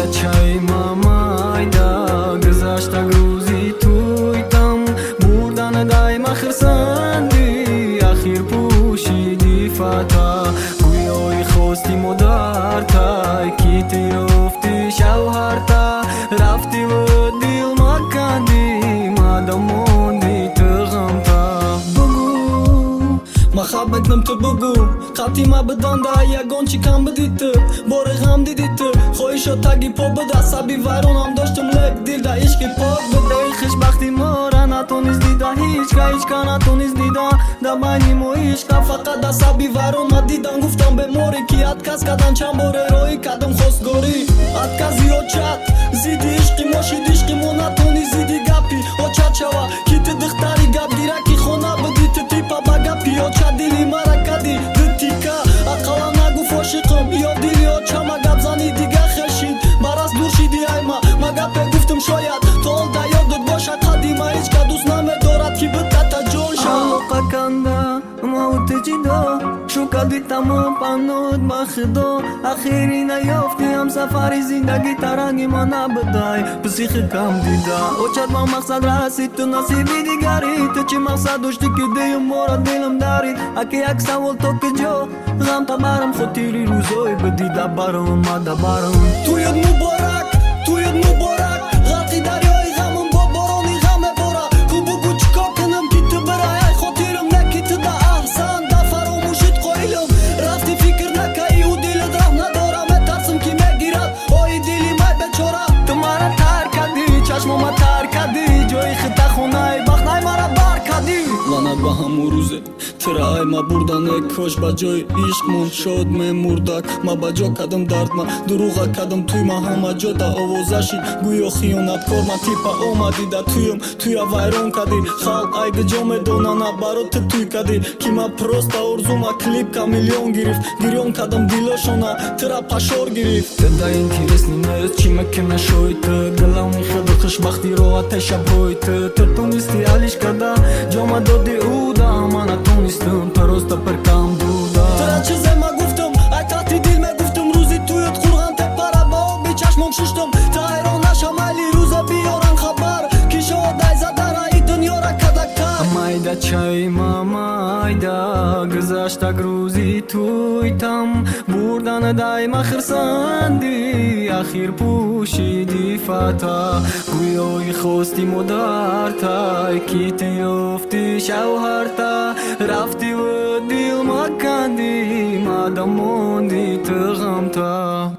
چای مامایدا گذاشتا گروزی تویتم بردن دایم خرسندی اخیر پوشیدی فتا گویای خواستی مدارتا کیتی رفتی شوهرتا رفتی و دیل مکندی مادم موندی تغمتا بگو محبتم تو بگو خطی ما بدان دا یگان چی کم بدی تو باره غم دیدی تو خویشو تگی پا بده عصبی ویرانم داشتم لک دیل دا عشقی پاک بده خش بختی ما را نتونیز دیده هیچ که نتونیز دیده دا بینی ما عشقا فقط عصبی ویران ما دیدن گفتم به موری کی اتکس کدن چند باره روی کدم خواستگاری اتکس یا چت زیدی عشقی ما شید عشقی ما نتونی زیدی گپی او چت شوا کی تی دختری گپ گیره کی خونه بدی تی تیپا با گپی او چت دیلی مرا کدی دتیکا اقلا نگو فاشقم یا دیلی او چما گپ زنی دیگه خشید براز دور شیدی ای ما گپ گفتم شاید تو اون دا یادت باشد قدیما هیچ که دوست نمیدارد کی بدت جون شد علاقه کنده موت جدا شو کدی تمام پنود بخدا اخیری نیافتی هم سفری زندگی ترنگی ما نبدای پسیخ کم دیده او چد با مقصد رسید تو نصیبی دیگری تو چی مقصد داشتی که دیم مورا دلم دارید اکی یک سوال تو که جو غم تا برم خود تیری روزای بدیده برم مده برم توید مبارک توید مبارک غرقی دریای غمم با بارانی غم بارا کو بگو چکا کنم کی تو برای خاطرم نکی تو دا احسن دا فراموشت قایلم رفتی فکر نکی او دلت راه ندارم ترسم کی میگیرد آی دلی مای بچارا تو مرا ترک کردی چشمم ترک کردی جای خطا خونه بخنای مرا بر کردی لعنت به همون روزه ترای ما بردن کاش با جای عشق من شد من مردک ما با جا کدم درد ما دروغ کدم توی ما همه جا دا آوازشی گویا خیانت کار ما تیپا آمدی دا توی ویران کدی خلق ایگ جامع دانانا برات توی کدی کی ما پروست ارزو ما کلیپ کا میلیون گرفت گریون کدم دیلاشونا ترا پاشور گرفت دا اینترس نیست چی مکه نشویت گلامی خد خوشبختی رو آتش برویت تو نیستی علیش کدا جامع دادی او دا من نتونستم پروستا پر کم بودا ترا چیزه ما گفتم ای تحتی دیل ما گفتم روزی تویت خورغن ته پرا با بی چشمم ششتم تا ایران نشم علی روزا بیارن خبر کی شو دای زدن ای دنیا را کدکتر مایدا چای مامایدا گذاشتا گروزی تویتم بردن دایم خرسندی اخیر پوشیدی فتا گویای خواستی مدارتا کیتی افتی شوهرتا رفتی و دیل مکندی مادم موندی تغمتا